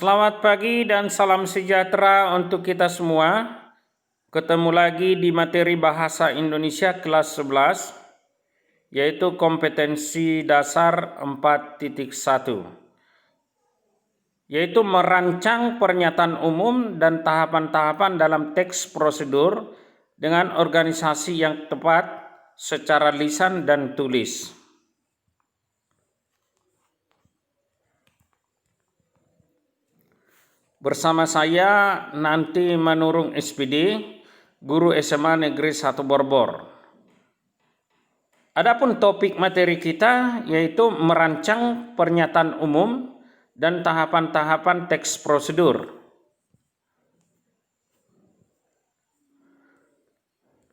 Selamat pagi dan salam sejahtera untuk kita semua. Ketemu lagi di materi Bahasa Indonesia kelas 11, yaitu kompetensi dasar 4.1, yaitu merancang pernyataan umum dan tahapan-tahapan dalam teks prosedur dengan organisasi yang tepat secara lisan dan tulis. Bersama saya Nanti Manurung SPD, Guru SMA Negeri 1 Borbor. Adapun topik materi kita yaitu merancang pernyataan umum dan tahapan-tahapan teks prosedur.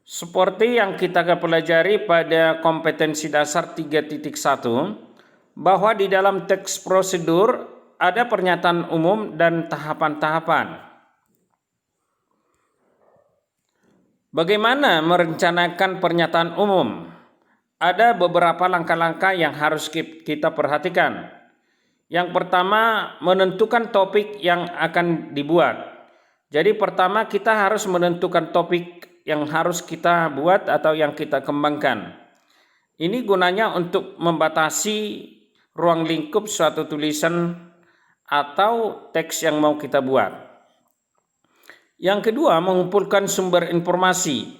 Seperti yang kita pelajari pada kompetensi dasar 3.1, bahwa di dalam teks prosedur ada pernyataan umum dan tahapan-tahapan. Bagaimana merencanakan pernyataan umum? Ada beberapa langkah-langkah yang harus kita perhatikan. Yang pertama, menentukan topik yang akan dibuat. Jadi pertama kita harus menentukan topik yang harus kita buat atau yang kita kembangkan. Ini gunanya untuk membatasi ruang lingkup suatu tulisan atau teks yang mau kita buat. Yang kedua, mengumpulkan sumber informasi.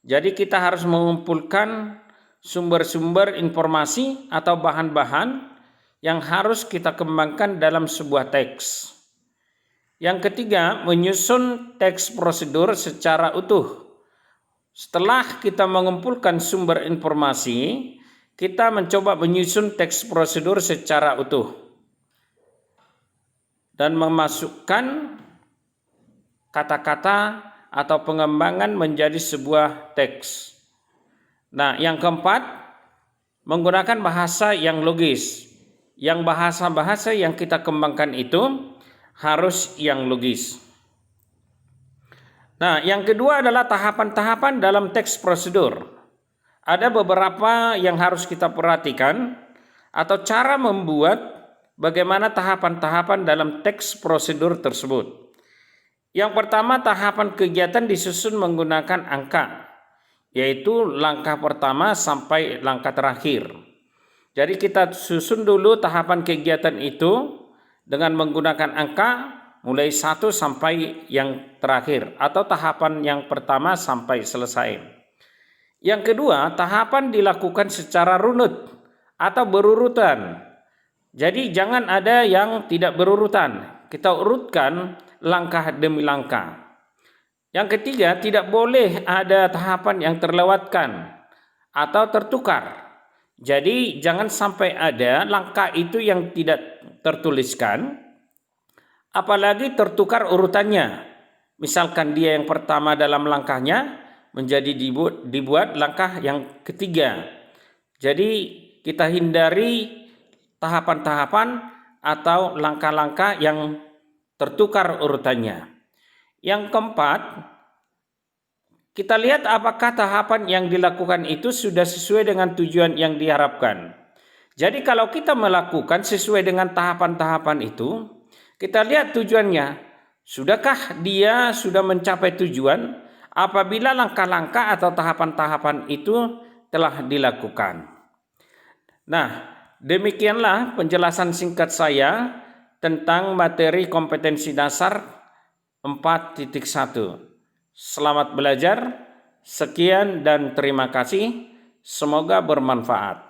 Jadi kita harus mengumpulkan sumber-sumber informasi atau bahan-bahan yang harus kita kembangkan dalam sebuah teks. Yang ketiga, menyusun teks prosedur secara utuh. Setelah kita mengumpulkan sumber informasi, kita mencoba menyusun teks prosedur secara utuh dan memasukkan kata-kata atau pengembangan menjadi sebuah teks. Nah, yang keempat, menggunakan bahasa yang logis. Yang bahasa-bahasa yang kita kembangkan itu harus yang logis. Nah, yang kedua adalah tahapan-tahapan dalam teks prosedur. Ada beberapa yang harus kita perhatikan atau cara membuat bagaimana tahapan-tahapan dalam teks prosedur tersebut. Yang pertama, tahapan kegiatan disusun menggunakan angka, yaitu langkah pertama sampai langkah terakhir. Jadi kita susun dulu tahapan kegiatan itu dengan menggunakan angka mulai 1 sampai yang terakhir atau tahapan yang pertama sampai selesai. Yang kedua, tahapan dilakukan secara runut atau berurutan. Jadi jangan ada yang tidak berurutan. Kita urutkan langkah demi langkah. Yang ketiga, tidak boleh ada tahapan yang terlewatkan atau tertukar. Jadi jangan sampai ada langkah itu yang tidak tertuliskan, apalagi tertukar urutannya. Misalkan dia yang pertama dalam langkahnya menjadi dibuat langkah yang ketiga. Jadi kita hindari tahapan-tahapan atau langkah-langkah yang tertukar urutannya. Yang keempat, kita lihat apakah tahapan yang dilakukan itu sudah sesuai dengan tujuan yang diharapkan. Jadi kalau kita melakukan sesuai dengan tahapan-tahapan itu, kita lihat tujuannya. Sudahkah dia sudah mencapai tujuan apabila langkah-langkah atau tahapan-tahapan itu telah dilakukan. Nah, demikianlah penjelasan singkat saya tentang materi kompetensi dasar 4.1. Selamat belajar, sekian dan terima kasih, semoga bermanfaat.